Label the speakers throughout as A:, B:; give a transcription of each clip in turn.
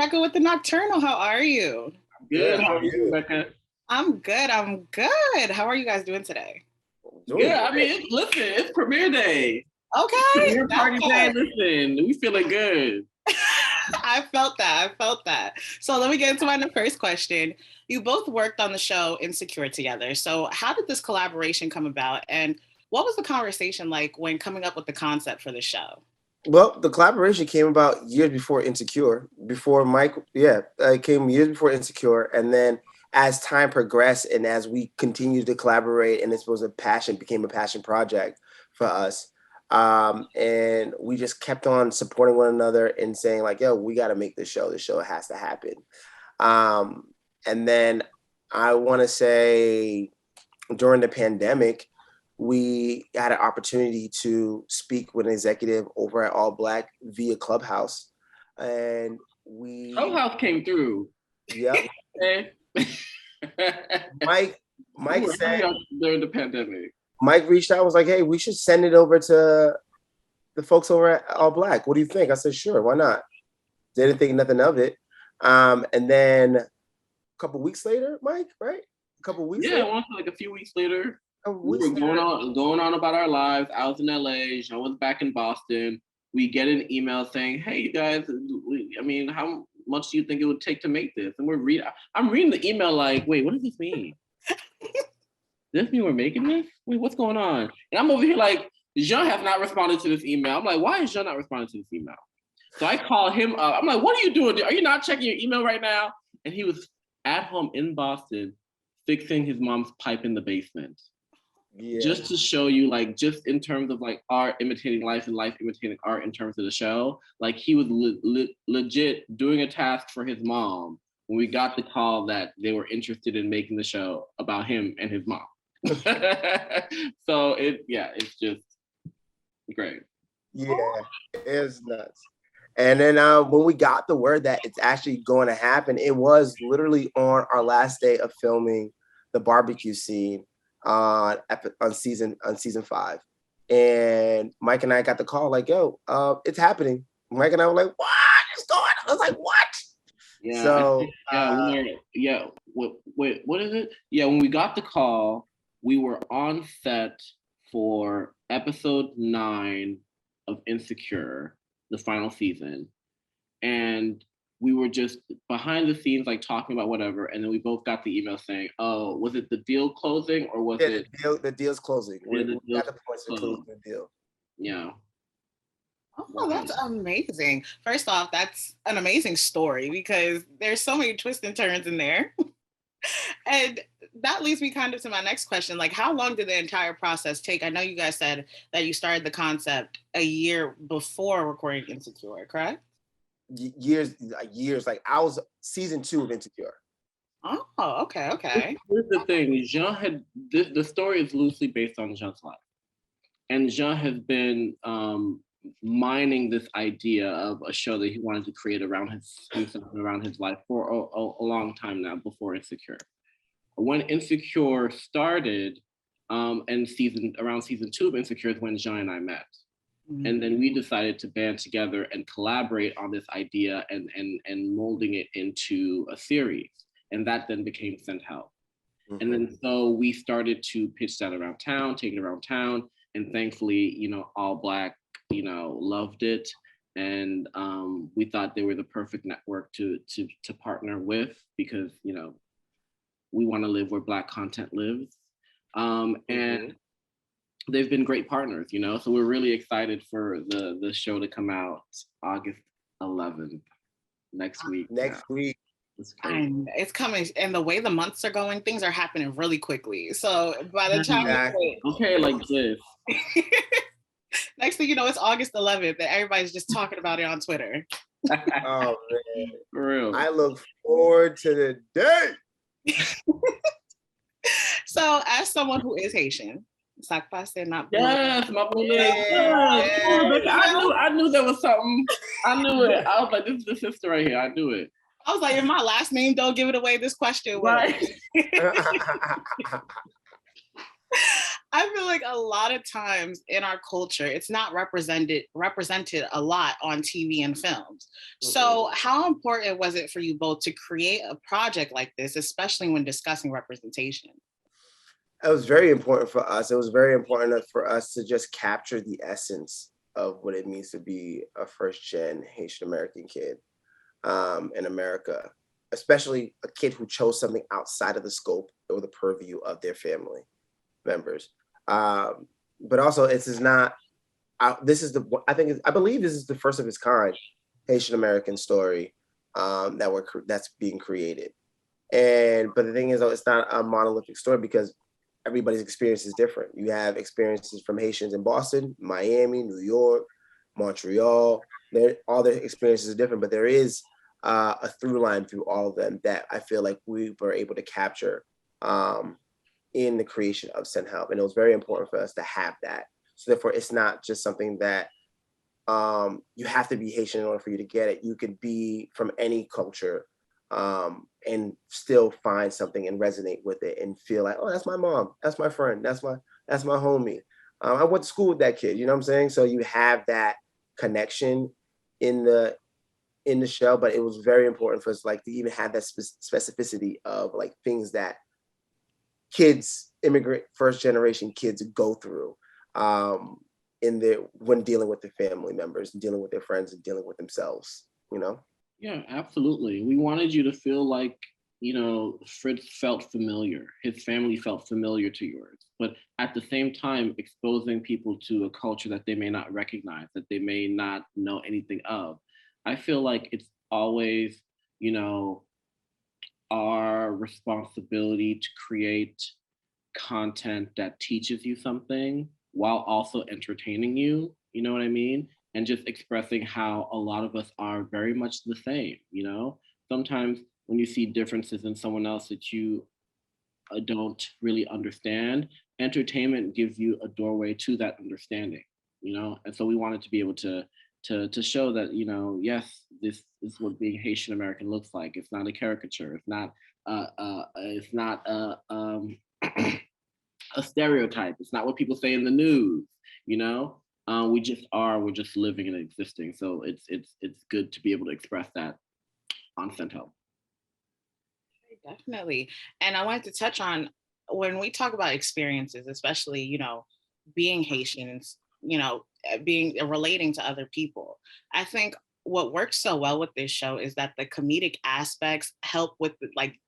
A: Rebecca with the Nocturnal. How are you?
B: Good. How are you, Rebecca?
A: I'm good. I'm good. How are you guys doing today?
B: Yeah, I mean, listen, it's premiere day.
A: Okay.
B: Premiere party day. Listen, we feeling good.
A: I felt that. So let me get into my first question. You both worked on the show Insecure together. So how did this collaboration come about? And what was the conversation like when coming up with the concept for the show?
C: Well, the collaboration came about years before Insecure. Before Mike, it came years before Insecure. And then as time progressed and as we continued to collaborate and this was became a passion project for us. And we just kept on supporting one another and saying like, yo, we got to make this show. The show has to happen. And then I want to say during the pandemic, we had an opportunity to speak with an executive over at ALLBLK via Clubhouse. And
B: Clubhouse came through.
C: Yep. Mike said
B: during the pandemic.
C: Mike reached out, was like, hey, we should send it over to the folks over at ALLBLK. What do you think? I said, sure, why not? Didn't think nothing of it. And then a couple weeks later, Mike, right? A couple weeks later?
B: Yeah, like a few weeks later. We were going on about our lives. I was in LA, Jean was back in Boston. We get an email saying, hey, you guys, how much do you think it would take to make this? And I'm reading the email like, wait, what does this mean? Does this mean we're making this? Wait, what's going on? And I'm over here like, Jean has not responded to this email. I'm like, why is Jean not responding to this email? So I call him up. I'm like, what are you doing? Are you not checking your email right now? And he was at home in Boston fixing his mom's pipe in the basement. Yeah. Just to show you, like, just in terms of like art imitating life and life imitating art in terms of the show, like he was legit doing a task for his mom when we got the call that they were interested in making the show about him and his mom. So it's just great.
C: Yeah, it's nuts. And then when we got the word that it's actually going to happen, it was literally on our last day of filming the barbecue scene on season 5, and Mike and I got the call like, yo, it's happening. Mike and I were like, what is going on? I was like, what?
B: Yeah. So what is it? Yeah, when we got the call, we were on set for episode 9 of Insecure, the final season, and we were just behind the scenes, like talking about whatever, and then we both got the email saying, "Oh, was it the deal closing or was it
C: the deal's closing?" We got the points to close the deal.
B: Yeah.
A: Oh, that's amazing. First off, that's an amazing story because there's so many twists and turns in there. And that leads me kind of to my next question. Like, how long did the entire process take? I know you guys said that you started the concept a year before recording Insecure, correct?
C: Years. Like I was season 2 of Insecure.
A: Oh, okay.
B: Here's the thing: Jean had the story is loosely based on Jean's life, and Jean has been mining this idea of a show that he wanted to create around his life for a long time now, before Insecure. When Insecure started, and around season 2 of Insecure is when Jean and I met. And then we decided to band together and collaborate on this idea and molding it into a series. And that then became Send Help. Mm-hmm. And then so we started to pitch that around town, take it around town. And thankfully, ALLBLK, loved it. And we thought they were the perfect network to partner with because, we want to live where Black content lives. And they've been great partners, so we're really excited for the show to come out August 11th, next week.
A: And it's coming, and the way the months are going, things are happening really quickly. So by the time
B: like this.
A: Next thing you know, it's August 11th, and everybody's just talking about it on Twitter.
C: Oh man,
B: for real!
C: I look forward to the day.
A: So, as someone who is Haitian.
B: Yes, my boy. I knew there was something. I knew it. I was like, this is the sister right here. I knew it.
A: I was like, if my last name don't give it away, this question will. Right. I feel like a lot of times in our culture, it's not represented a lot on TV and films. So how important was it for you both to create a project like this, especially when discussing representation?
C: It was very important for us. It was very important for us to just capture the essence of what it means to be a first gen Haitian American kid in America, especially a kid who chose something outside of the scope or the purview of their family members. But also, this is not. This is the. I believe this is the first of its kind Haitian American story that's being created. But the thing is, though, it's not a monolithic story because everybody's experience is different. You have experiences from Haitians in Boston, Miami, New York, Montreal. All their experiences are different, but there is a through line through all of them that I feel like we were able to capture in the creation of Send Help. And it was very important for us to have that. So therefore, it's not just something that you have to be Haitian in order for you to get it. You could be from any culture and still find something and resonate with it and feel like, oh, that's my mom, that's my friend, that's my homie. I went to school with that kid, you know what I'm saying? So you have that connection in the show, but it was very important for us like to even have that specificity of like things that kids, immigrant first generation kids go through when dealing with their family members, dealing with their friends, and dealing with themselves, you know?
B: Yeah, absolutely. We wanted you to feel like, Fritz felt familiar. His family felt familiar to yours. But at the same time, exposing people to a culture that they may not recognize, that they may not know anything of. I feel like it's always, our responsibility to create content that teaches you something while also entertaining you. You know what I mean? And just expressing how a lot of us are very much the same. Sometimes when you see differences in someone else that you don't really understand, entertainment gives you a doorway to that understanding. And so we wanted to be able to show that, yes, this is what being Haitian American looks like. It's not a caricature. It's not a stereotype. It's not what people say in the news. We just are. We're just living and existing. So it's good to be able to express that on Send Help.
A: Definitely. And I wanted to touch on when we talk about experiences, especially, being Haitians, being relating to other people. I think what works so well with this show is that the comedic aspects help with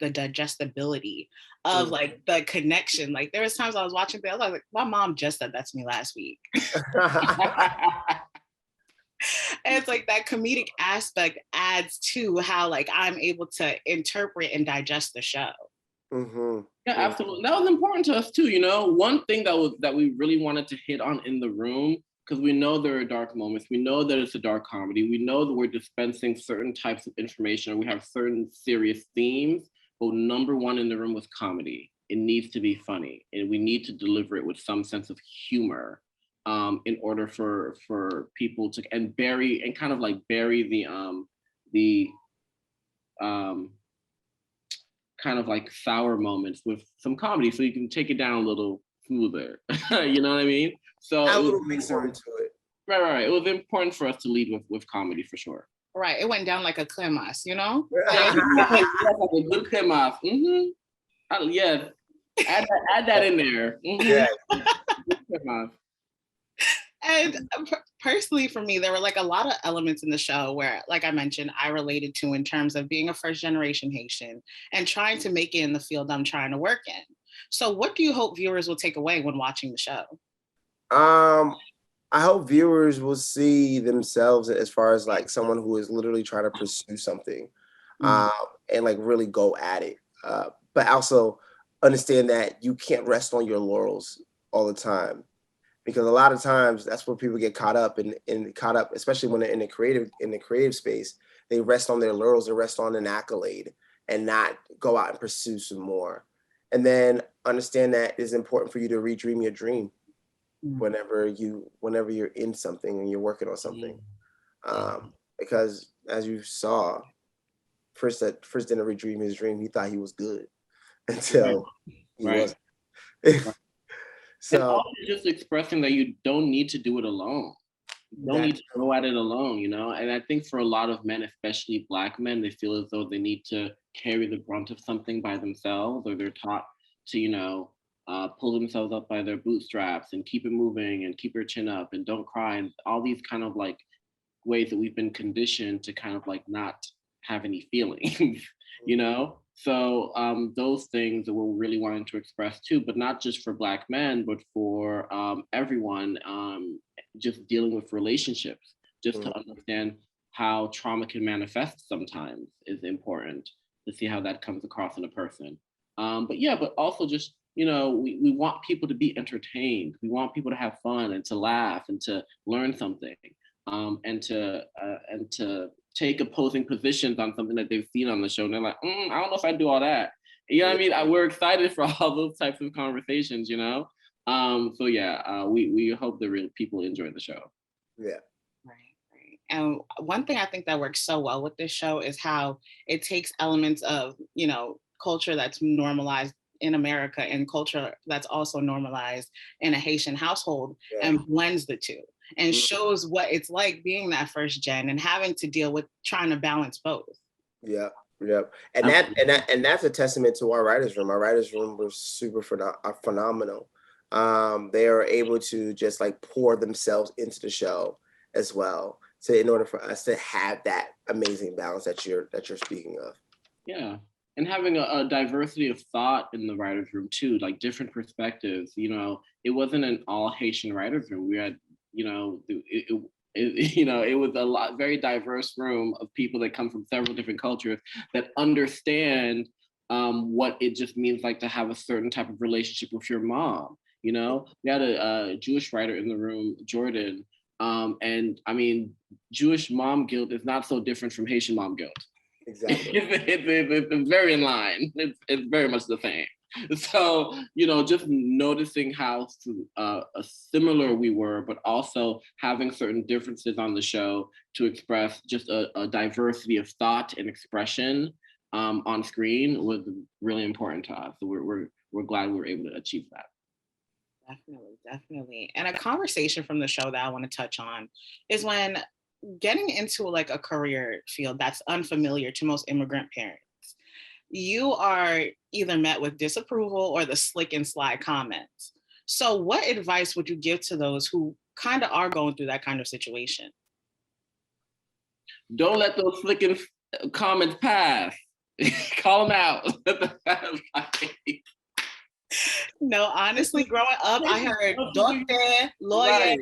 A: the digestibility of like the connection. Like there was times I was watching things, I was like, my mom just said that to me last week. And it's like that comedic aspect adds to how like I'm able to interpret and digest the show.
C: Mm-hmm.
B: Yeah, absolutely. That was important to us too. One thing that we really wanted to hit on in the room, because we know there are dark moments. We know that it's a dark comedy. We know that we're dispensing certain types of information, or we have certain serious themes. But number one in the room was comedy. It needs to be funny, and we need to deliver it with some sense of humor. In order for people to bury the kind of like sour moments with some comedy, so you can take it down a little smoother. You know what I mean? So
C: a
B: it
C: little
B: was
C: mixer into it.
B: Right. It was important for us to lead with comedy for sure.
A: Right. It went down like a cremas,
B: Yeah, like a good cremas. Mm-hmm. Yeah. Add that in there. Mm-hmm.
C: Yeah.
A: And personally for me, there were like a lot of elements in the show where, like I mentioned, I related to in terms of being a first generation Haitian and trying to make it in the field I'm trying to work in. So what do you hope viewers will take away when watching the show?
C: I hope viewers will see themselves as far as like someone who is literally trying to pursue something and like really go at it. But also understand that you can't rest on your laurels all the time. Because a lot of times that's where people get caught up especially when they're in the creative space, they rest on their laurels, they rest on an accolade and not go out and pursue some more. And then understand that it's important for you to redream your dream whenever you're in something and you're working on something. Because as you saw, first didn't redream his dream. He thought he was good until he wasn't.
B: And
C: So
B: also just expressing that you don't need to do it alone. You don't need to go at it alone, you know? And I think for a lot of men, especially Black men, they feel as though they need to carry the brunt of something by themselves, or they're taught to, pull themselves up by their bootstraps and keep it moving and keep your chin up and don't cry, and all these kind of like ways that we've been conditioned to kind of like not have any feelings, you know? So those things that we're really wanting to express too, but not just for Black men, but for everyone, just dealing with relationships, just to understand how trauma can manifest sometimes is important to see how that comes across in a person. But also just, we want people to be entertained. We want people to have fun and to laugh and to learn something, and to take opposing positions on something that they've seen on the show. And they're like, I don't know if I do all that. You know what I mean? We're excited for all those types of conversations, we hope the real people enjoy the show.
C: Yeah.
A: Right. And one thing I think that works so well with this show is how it takes elements of, culture that's normalized in America and culture that's also normalized in a Haitian household and blends the two and shows what it's like being that first gen and having to deal with trying to balance both.
C: Yeah. And that's a testament to our writers' room. Our writers' room was super phenomenal. They are able to just like pour themselves into the show as well. So in order for us to have that amazing balance that you're speaking of.
B: Yeah. And having a diversity of thought in the writers' room too, like different perspectives. It wasn't an all Haitian writers' room. We had, it was very diverse room of people that come from several different cultures that understand what it just means like to have a certain type of relationship with your mom. We had a Jewish writer in the room, Jordan, and I mean, Jewish mom guilt is not so different from Haitian mom guilt.
C: Exactly.
B: It's very in line. It's very much the same. So, just noticing how similar we were, but also having certain differences on the show to express just a diversity of thought and expression on screen was really important to us. So we're glad we were able to achieve that.
A: Definitely. And a conversation from the show that I want to touch on is when getting into like a career field that's unfamiliar to most immigrant parents, you are either met with disapproval or the slick and sly comments. So what advice would you give to those who kind of are going through that kind of situation?
B: Don't let those slick and comments pass. Call them out.
A: No, honestly, growing up, I heard doctor, lawyer,
B: right.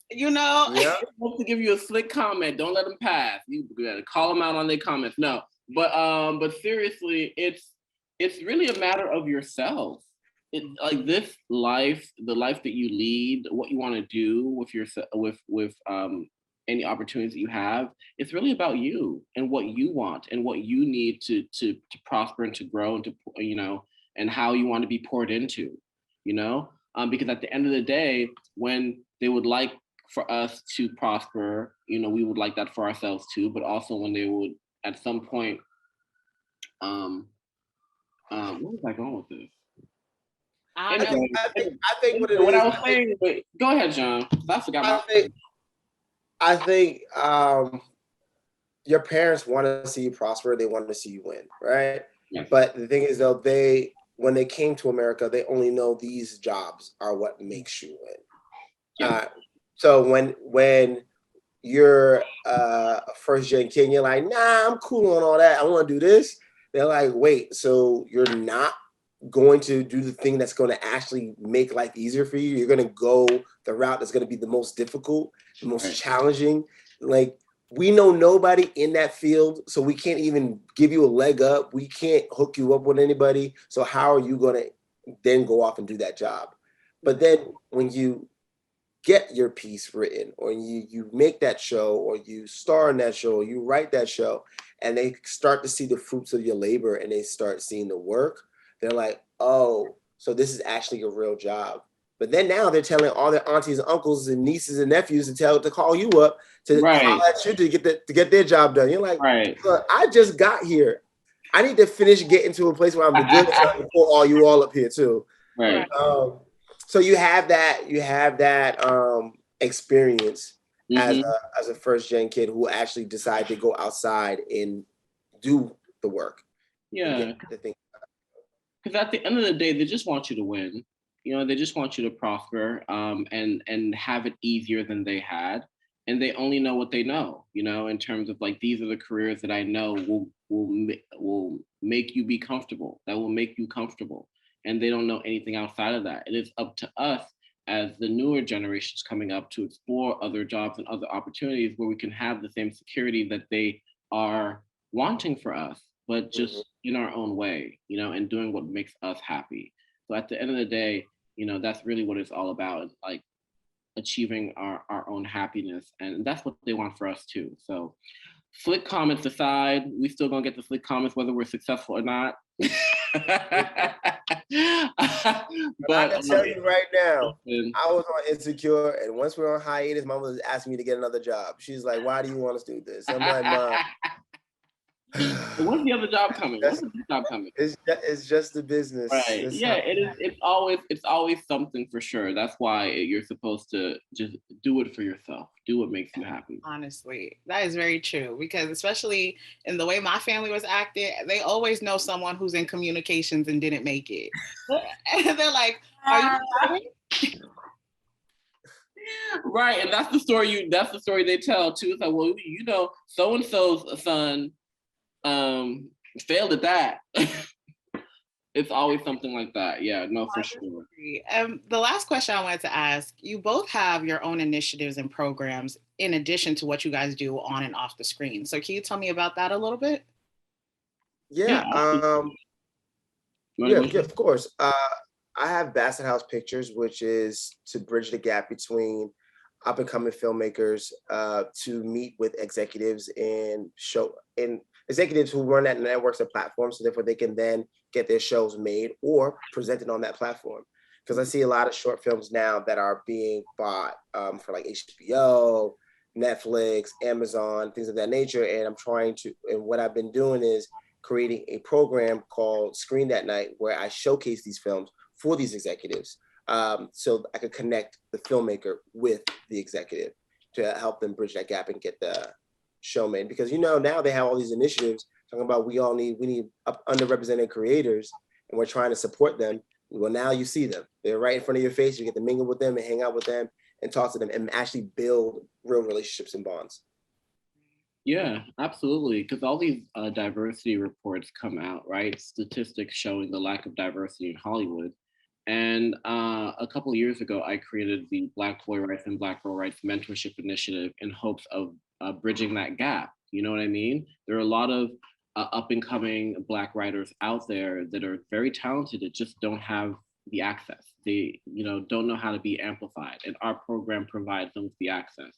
A: Yeah.
B: Supposed to give you a slick comment. Don't let them pass. You gotta call them out on their comments. No, but seriously, it's really a matter of yourself. Like this life, the life that you lead, what you want to do with with any opportunities that you have. It's really about you and what you want and what you need to prosper and to grow and to and how you want to be poured into. Because at the end of the day, when they would like for us to prosper, we would like that for ourselves too, but also when they would at some point, where was I going with this?
C: I think what it
B: what
C: is,
B: I was saying, wait, go ahead, John. I forgot.
C: I think your parents want to see you prosper. They want to see you win, right? Yes. But the thing is, though, when they came to America, they only know these jobs are what makes you win. Yeah. So when you're a first gen kid, you're like, nah, I'm cool on all that. I want to do this. They're like, wait, so you're not going to do the thing that's going to actually make life easier for you? You're going to go the route that's going to be the most difficult, the most challenging. Like, we know nobody in that field, so we can't even give you a leg up. We can't hook you up with anybody. So how are you going to then go off and do that job? But then when you get your piece written, or you make that show, or you star in that show, or you write that show, and they start to see the fruits of your labor and they start seeing the work, they're like, oh, so this is actually a real job. But then now they're telling all their aunties and uncles and nieces and nephews to call you up to holler at you to get their job done. You're like, I just got here. I need to finish getting to a place where I'm the good before all you all up here too.
B: Right.
C: So you have that experience
B: Mm-hmm.
C: as a first gen kid who actually decided to go outside and do the work and
B: Yeah,
C: get the thing.
B: because at the end of the day, they just want you to win. They just want you to prosper, and have it easier than they had, and they only know what they know. In terms of like, these are the careers that I know will make you be comfortable. That will make you comfortable, and they don't know anything outside of that. It is up to us as the newer generations coming up to explore other jobs and other opportunities where we can have the same security that they are wanting for us, but
C: Mhm.
B: just in our own way, and doing what makes us happy. So at the end of the day, that's really what it's all about, like achieving our own happiness. And that's what they want for us too. So slick comments aside, we still gonna get the slick comments whether we're successful or not.
C: I
B: but
C: can tell you right now,
B: listen,
C: I was on Insecure, and once we were on hiatus, Mom was asking me to get another job. She's like, "Why do you want us to do this?" I'm like, "Mom,
B: when's the other job coming? When's
C: that's
B: the job coming?
C: it's just the business.
B: Right.
C: It's
B: Yeah,
C: how
B: it is. It's always something for sure. That's why you're supposed to just do it for yourself. Do what makes you happy.
A: Honestly, that is very true because especially in the way my family was acting, they always know someone who's in communications and didn't make it. And they're like, "Are you kidding?"
B: Right, and that's the story they tell too. It's like, well, so and so's son failed at that. It's always something like that. Yeah, no, for sure.
A: The last question I wanted to ask, you both have your own initiatives and programs in addition to what you guys do on and off the screen. So can you tell me about that a little bit?
C: yeah,
B: Wanna
C: yeah,
B: go
C: yeah,
B: first?
C: of course. I have Basset House Pictures, which is to bridge the gap between up and coming filmmakers to meet with executives and executives who run at networks and platforms, so therefore they can then get their shows made or presented on that platform. Because I see a lot of short films now that are being bought for like HBO, Netflix, Amazon, things of that nature. And what I've been doing is creating a program called Screen That Night where I showcase these films for these executives, so I could connect the filmmaker with the executive to help them bridge that gap and get the show made. Because now they have all these initiatives talking about we need underrepresented creators, and we're trying to support them. Well, now you see them; they're right in front of your face. You get to mingle with them and hang out with them and talk to them and actually build real relationships and bonds.
B: Yeah, absolutely. Because all these diversity reports come out, right? Statistics showing the lack of diversity in Hollywood. And a couple of years ago, I created the Black Boy Rights and Black Girl Rights Mentorship Initiative in hopes of bridging that gap. You know what I mean? There are a lot of up and coming Black writers out there that are very talented that just don't have the access. They, don't know how to be amplified. And our program provides them with the access.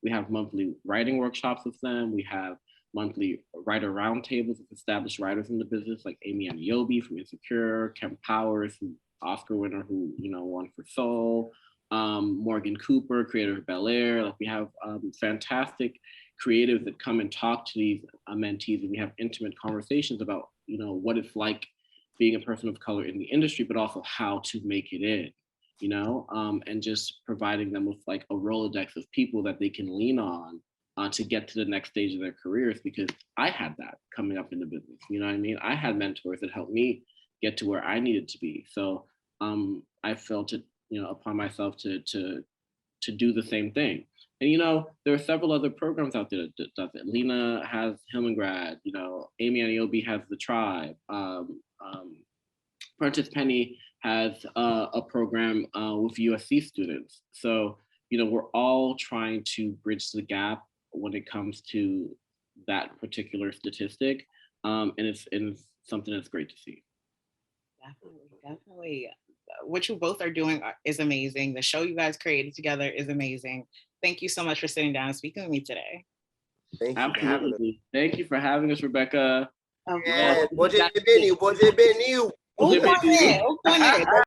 B: We have monthly writing workshops with them. We have monthly writer roundtables with established writers in the business, like Amy Aniobi from Insecure, Kemp Powers, who Oscar winner who won for Soul, Morgan Cooper, creator of Bel Air. Like, we have fantastic creatives that come and talk to these mentees, and we have intimate conversations about what it's like being a person of color in the industry, but also how to make it in. And just providing them with like a Rolodex of people that they can lean on to get to the next stage of their careers, because I had that coming up in the business. You know what I mean? I had mentors that helped me get to where I needed to be. So I felt it, upon myself to do the same thing. And there are several other programs out there that does it. Lena has Hillmangrad, Amy Aniobi has The Tribe. Prentice Penny has a program with USC students. So, we're all trying to bridge the gap when it comes to that particular statistic. And it's something that's great to see.
A: Definitely. What you both are doing is amazing. The show you guys created together is amazing. Thank you so much for sitting down and speaking with me today.
C: Thank you for having us.
B: Absolutely. Thank you for having us, Rebecca.
A: Of
C: Yeah,
A: course.
C: pode bem,
A: Un ponè.